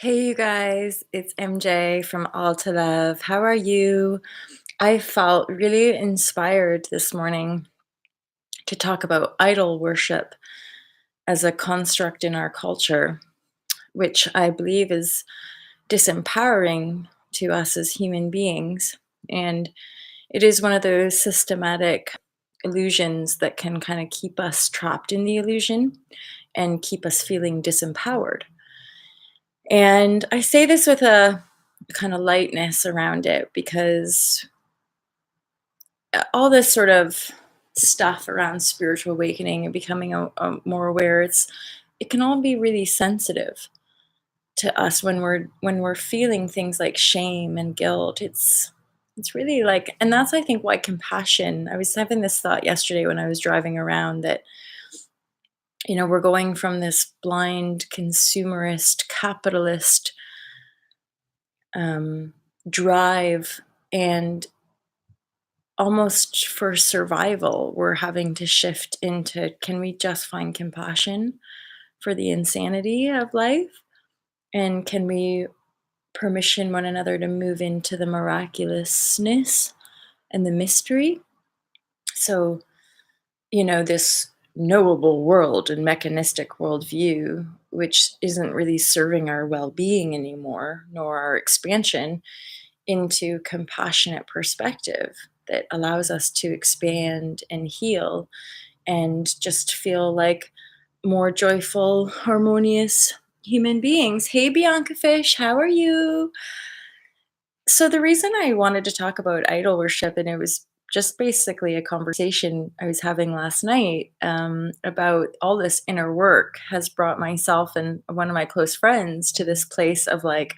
Hey, you guys, it's MJ from All to Love. How are you? I felt really inspired this morning to talk about idol worship as a construct in our culture, which I believe is disempowering to us as human beings. And it is one of those systematic illusions that can kind of keep us trapped in the illusion and keep us feeling disempowered. And I say this with a kind of lightness around it because all this sort of stuff around spiritual awakening and becoming more aware, it can all be really sensitive to us when we're feeling things like shame and guilt. It's really like, and that's I think why compassion. I was having this thought yesterday when I was driving around that we're going from this blind consumerist capitalist um, drive, and almost for survival, we're having to shift into, can we just find compassion for the insanity of life? And can we permission one another to move into the miraculousness and the mystery? So, this knowable world and mechanistic worldview, which isn't really serving our well being anymore, nor our expansion, into compassionate perspective that allows us to expand and heal and just feel like more joyful, harmonious human beings. Hey, Bianca Fish, how are you? So, the reason I wanted to talk about idol worship, and it was just basically a conversation I was having last night about all this inner work, has brought myself and one of my close friends to this place of like,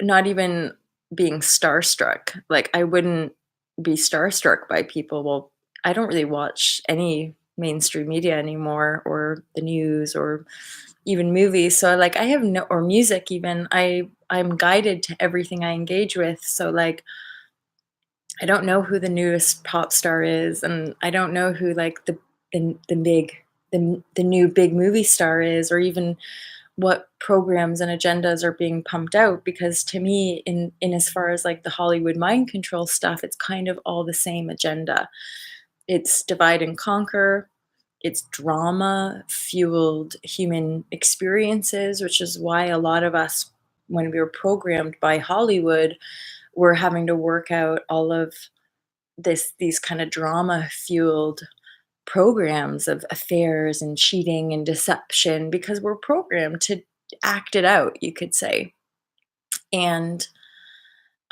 not even being starstruck. Like, I wouldn't be starstruck by people. Well, I don't really watch any mainstream media anymore, or the news, or even movies. So, like, I have no, or music even. I'm guided to everything I engage with. So, like, I don't know who the newest pop star is, and I don't know who, like, the new big movie star is, or even what programs and agendas are being pumped out, because to me, in as far as like the Hollywood mind control stuff, it's kind of all the same agenda. It's divide and conquer. It's drama fueled human experiences, which is why a lot of us, when we were programmed by Hollywood, were having to work out all of these kind of drama fueled programs of affairs and cheating and deception, because we're programmed to act it out, you could say. And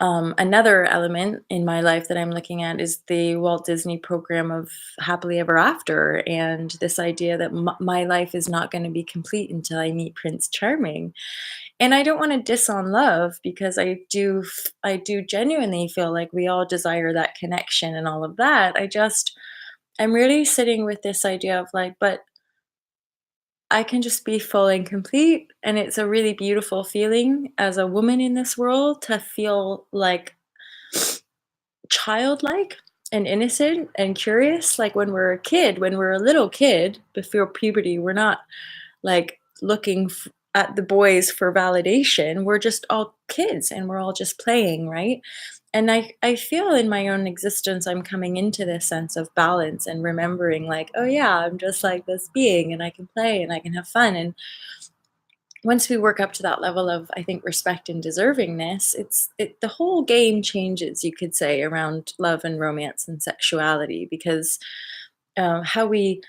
another element in my life that I'm looking at is the Walt Disney program of happily ever after, and this idea that my life is not going to be complete until I meet Prince Charming. And I don't want to diss on love, because I do genuinely feel like we all desire that connection and all of that. I'm really sitting with this idea of like, but I can just be full and complete. And it's a really beautiful feeling as a woman in this world to feel like childlike and innocent and curious. Like when we're a kid, when we're a little kid before puberty, we're not like looking at the boys for validation. We're just all kids and we're all just playing, right? And I feel in my own existence, I'm coming into this sense of balance and remembering, like, oh, yeah, I'm just like this being and I can play and I can have fun. And once we work up to that level of, I think, respect and deservingness, the whole game changes, you could say, around love and romance and sexuality, because how we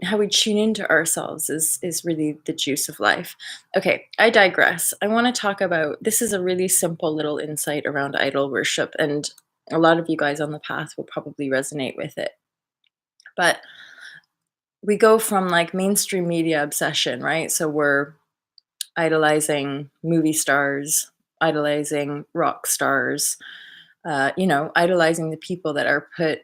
how we tune into ourselves is really the juice of life. Okay, I digress. I want to talk about, this is a really simple little insight around idol worship, and a lot of you guys on the path will probably resonate with it. But we go from like mainstream media obsession, right? So we're idolizing movie stars, idolizing rock stars, idolizing the people that are put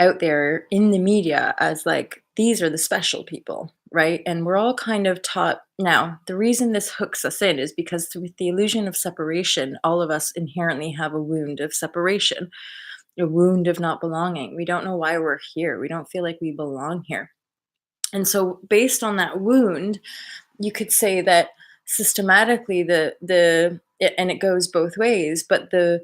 out there in the media as like, these are the special people, right? And we're all kind of taught. Now, the reason this hooks us in is because with the illusion of separation, all of us inherently have a wound of separation, a wound of not belonging. We don't know why we're here. We don't feel like we belong here. And so, based on that wound, you could say that systematically and it goes both ways, but the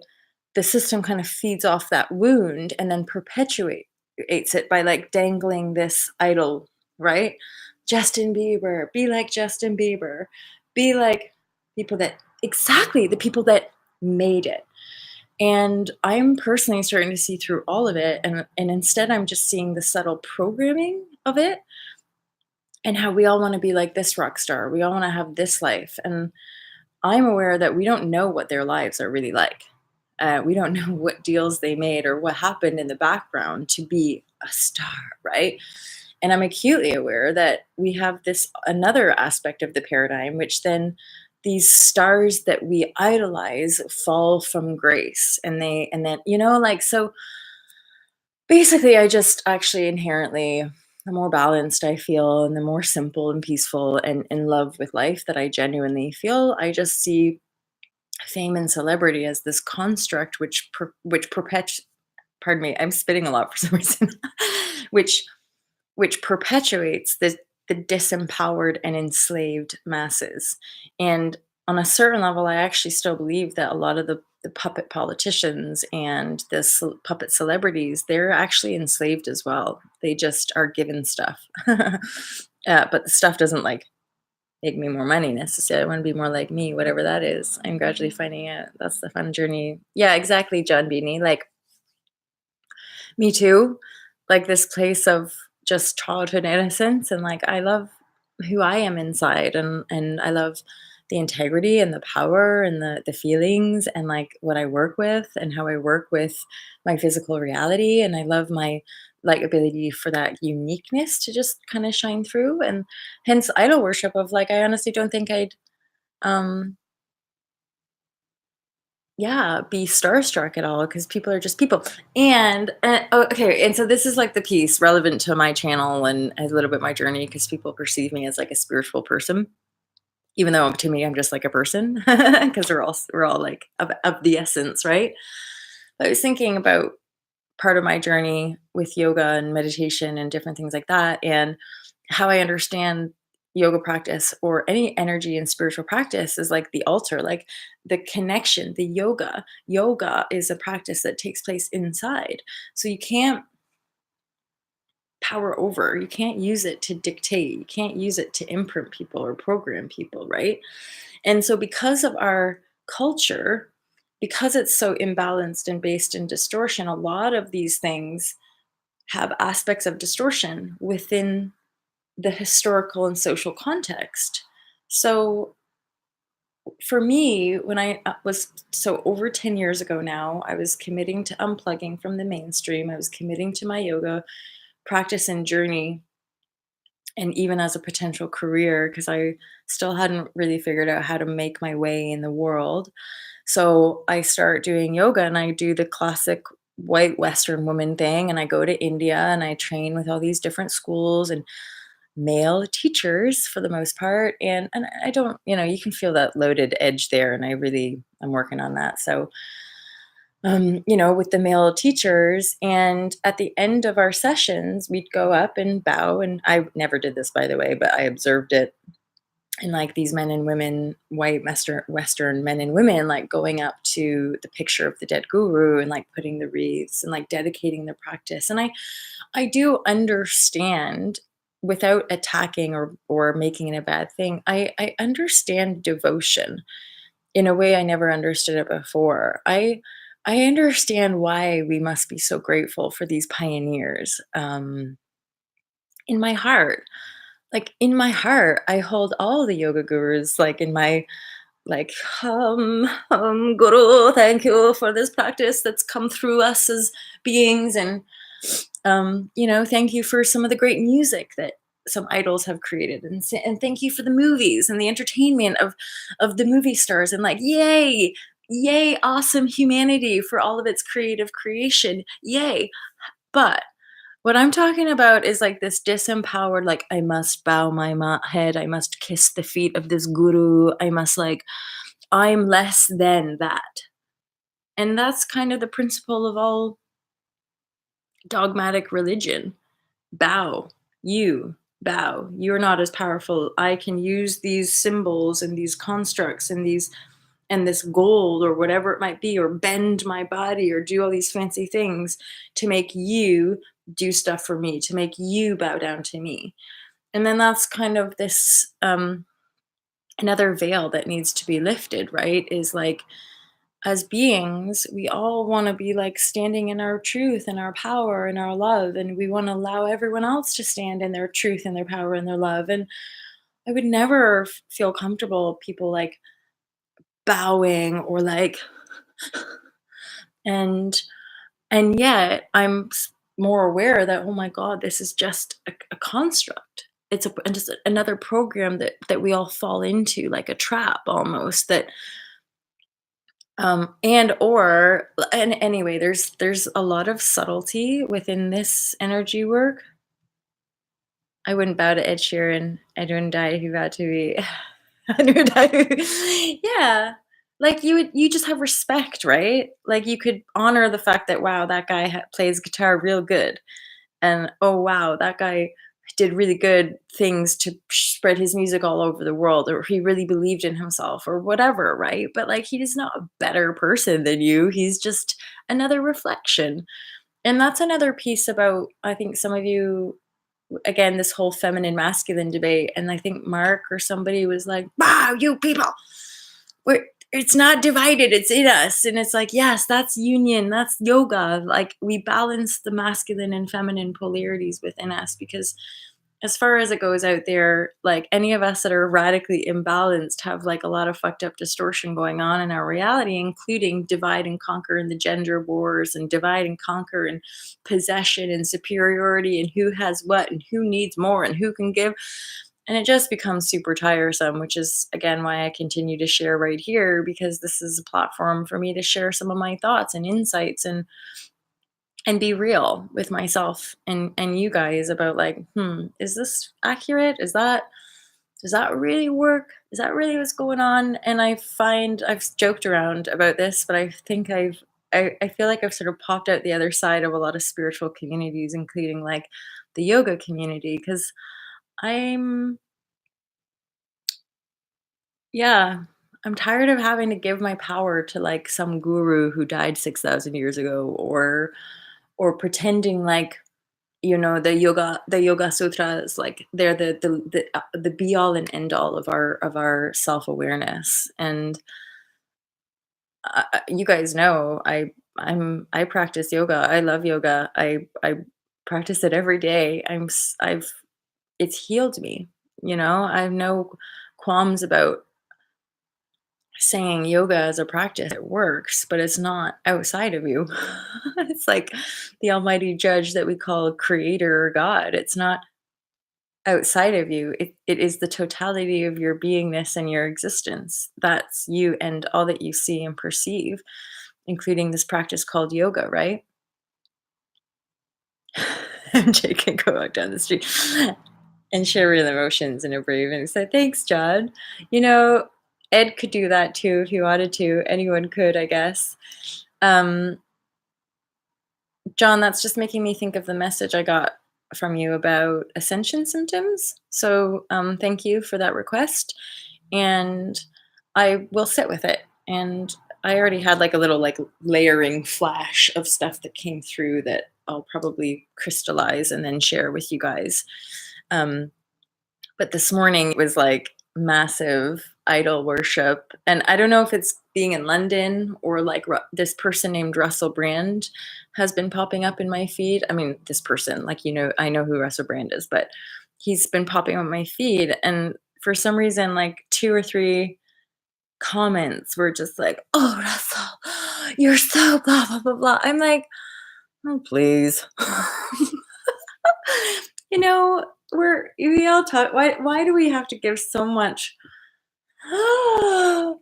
system kind of feeds off that wound and then perpetuates it by like dangling this idol, right? Justin Bieber, be like Justin Bieber, be like people that exactly the people that made it. And I'm personally starting to see through all of it, and instead I'm just seeing the subtle programming of it and how we all want to be like this rock star. We all want to have this life. And I'm aware that we don't know what their lives are really like. We don't know what deals they made or what happened in the background to be a star, right? And I'm acutely aware that we have this another aspect of the paradigm, which then these stars that we idolize fall from grace. And then, like, so basically, I just actually inherently, the more balanced I feel and the more simple and peaceful and in love with life that I genuinely feel, I just see fame and celebrity as this construct which perpetuates, pardon me, I'm spitting a lot for some reason, which perpetuates the disempowered and enslaved masses. And on a certain level, I actually still believe that a lot of the puppet politicians and the puppet celebrities, they're actually enslaved as well. They just are given stuff. But the stuff doesn't like make me more money necessarily. I want to be more like me, whatever that is. I'm gradually finding out. That's the fun journey. Yeah, exactly, John Beanie. Like, me too. Like this place of just childhood innocence, and like I love who I am inside, and I love the integrity and the power and the feelings and like what I work with and how I work with my physical reality, and I love my like ability for that uniqueness to just kind of shine through, and hence idol worship of like I honestly don't think I'd um yeah, be starstruck at all because people are just people. And oh, okay, and so this is like the piece relevant to my channel and a little bit my journey because people perceive me as like a spiritual person, even though to me I'm just like a person because we're all like of the essence, right? I was thinking about part of my journey with yoga and meditation and different things like that, and how I understand yoga practice or any energy and spiritual practice is like the altar, like the connection, the yoga. Yoga is a practice that takes place inside. So you can't power over, you can't use it to dictate, you can't use it to imprint people or program people, right? And so, because of our culture, because it's so imbalanced and based in distortion, a lot of these things have aspects of distortion within the historical and social context. So, for me, when I was so over 10 years ago now, I was committing to unplugging from the mainstream. I was committing to my yoga practice and journey, and even as a potential career, because I still hadn't really figured out how to make my way in the world. So I start doing yoga and I do the classic white Western woman thing. And I go to India and I train with all these different schools and male teachers for the most part. And I don't, you can feel that loaded edge there. And I'm working on that. So, with the male teachers. And at the end of our sessions, we'd go up and bow. And I never did this, by the way, but I observed it. And like these men and women, white Western men and women, like going up to the picture of the dead guru and like putting the wreaths and like dedicating the practice. And I do understand without attacking or making it a bad thing. I understand devotion in a way I never understood it before. I understand why we must be so grateful for these pioneers. In my heart, in my heart, I hold all the yoga gurus like in my like guru, thank you for this practice that's come through us as beings, and thank you for some of the great music that some idols have created, and thank you for the movies and the entertainment of the movie stars, and like yay awesome humanity for all of its creative creation, yay. But what I'm talking about is like this disempowered, like I must bow my head, I must kiss the feet of this guru, I must like I'm less than that. And that's kind of the principle of all dogmatic religion. Bow, you. bow. You're not as powerful. I can use these symbols and these constructs and these and this gold or whatever it might be, or bend my body or do all these fancy things to make you do stuff for me, to make you bow down to me. And then that's kind of this another veil that needs to be lifted, right? Is like, as beings, we all want to be like standing in our truth and our power and our love, and we want to allow everyone else to stand in their truth and their power and their love. And I would never feel comfortable people like bowing or like and yet more aware that, oh my god, this is just a construct. It's and just another program that we all fall into, like a trap almost, that and or and anyway, there's a lot of subtlety within this energy work. I wouldn't bow to Ed Sheeran. I wouldn't die if he bowed to me. I wouldn't die. Yeah. Like you just have respect, right? Like you could honor the fact that, wow, that guy plays guitar real good, and oh wow, that guy did really good things to spread his music all over the world, or he really believed in himself or whatever, right? But like he is not a better person than you. He's just another reflection. And that's another piece about, I think, some of you, again, this whole feminine masculine debate. And I think Mark or somebody was like, wow, you people, it's not divided, it's in us. And it's like, yes, that's union, that's yoga. Like we balance the masculine and feminine polarities within us, because as far as it goes out there, like any of us that are radically imbalanced have like a lot of fucked up distortion going on in our reality, including divide and conquer and the gender wars, and divide and conquer and possession and superiority and who has what and who needs more and who can give. And it just becomes super tiresome, which is again why I continue to share right here, because this is a platform for me to share some of my thoughts and insights and be real with myself and you guys about like, is this accurate? Does that really work? Is that really what's going on? And I find I've joked around about this, but I think I feel like I've sort of popped out the other side of a lot of spiritual communities, including like the yoga community, because I'm yeah, I'm tired of having to give my power to like some guru who died 6,000 years ago, or pretending like, the yoga sutras, like they're the be all and end all of our self-awareness. And you guys know I practice yoga. I love yoga. I practice it every day. I've it's healed me. I have no qualms about saying yoga as a practice. It works, but it's not outside of you. It's like the almighty judge that we call creator or God. It's not outside of you. It is the totality of your beingness and your existence. That's you and all that you see and perceive, including this practice called yoga, right? MJ can go out down the street and share real emotions in a brave and say, thanks, John. You know, Ed could do that too if he wanted to. Anyone could, I guess. Um, John, that's just making me think of the message I got from you about ascension symptoms. So thank you for that request. And I will sit with it. And I already had like a little like layering flash of stuff that came through that I'll probably crystallize and then share with you guys. Um, but this morning it was like massive idol worship. And I don't know if it's being in London or like this person named Russell Brand has been popping up in my feed. I mean, this person, like, I know who Russell Brand is, but he's been popping up on my feed. And for some reason, like two or three comments were just like, oh, Russell, you're so blah, blah, blah, blah. I'm like, oh, please. you know, we all talk. Why do we have to give so much? I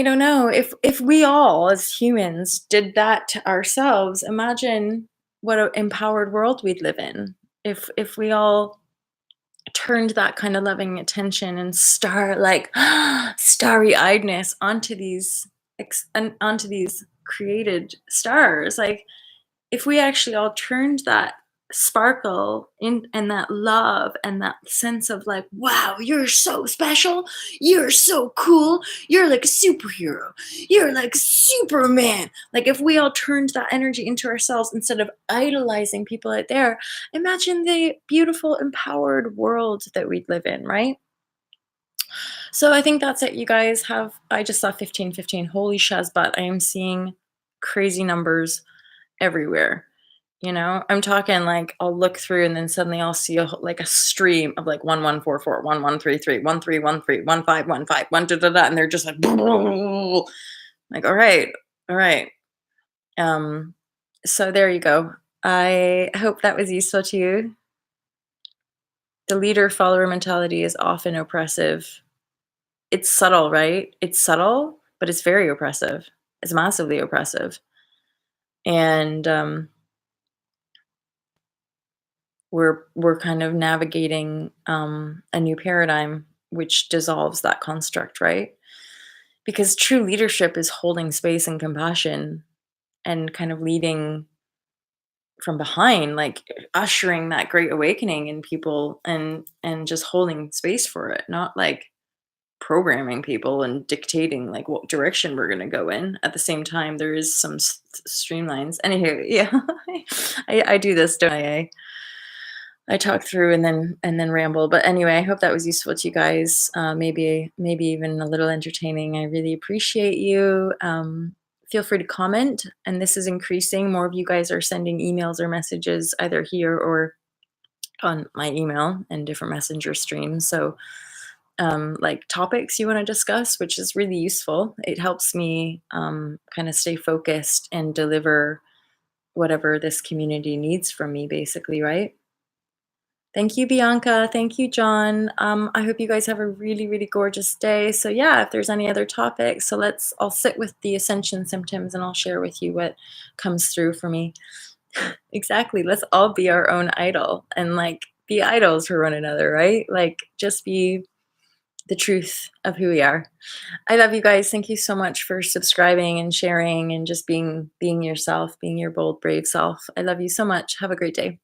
don't know. If we all as humans did that to ourselves, imagine what an empowered world we'd live in. If we all turned that kind of loving attention and starry-eyedness onto these created stars. Like if we actually all turned that sparkle and that love and that sense of like, wow, you're so special, you're so cool, you're like a superhero, you're like Superman. Like if we all turned that energy into ourselves instead of idolizing people out there, imagine the beautiful empowered world that we'd live in, right? So I think that's it. You guys have, I just saw 1515. Holy shazbut, I am seeing crazy numbers everywhere. I'm talking like I'll look through and then suddenly I'll see like a stream of like 1144, 1133, 1313, 1515, da da da, and they're just like, like, all right, all right. Um, so there you go. I hope that was useful to you. The leader follower mentality is often oppressive. It's subtle, right? It's subtle, but it's very oppressive. It's massively oppressive. And we're kind of navigating a new paradigm which dissolves that construct, right? Because true leadership is holding space and compassion and kind of leading from behind, like ushering that great awakening in people and just holding space for it, not like programming people and dictating like what direction we're going to go in. At the same time, there is some streamlines. Anywho, yeah, I do this, don't I? I talk through and then ramble. But anyway, I hope that was useful to you guys. Maybe even a little entertaining. I really appreciate you. Feel free to comment. And this is increasing. More of you guys are sending emails or messages either here or on my email and different messenger streams. So like topics you want to discuss, which is really useful. It helps me kind of stay focused and deliver whatever this community needs from me, basically, right? Thank you, Bianca. Thank you, John. I hope you guys have a really, really gorgeous day. So yeah, if there's any other topics, so I'll sit with the ascension symptoms and I'll share with you what comes through for me. Exactly. Let's all be our own idol and like be idols for one another, right? Like just be the truth of who we are. I love you guys. Thank you so much for subscribing and sharing and just being yourself, being your bold, brave self. I love you so much. Have a great day.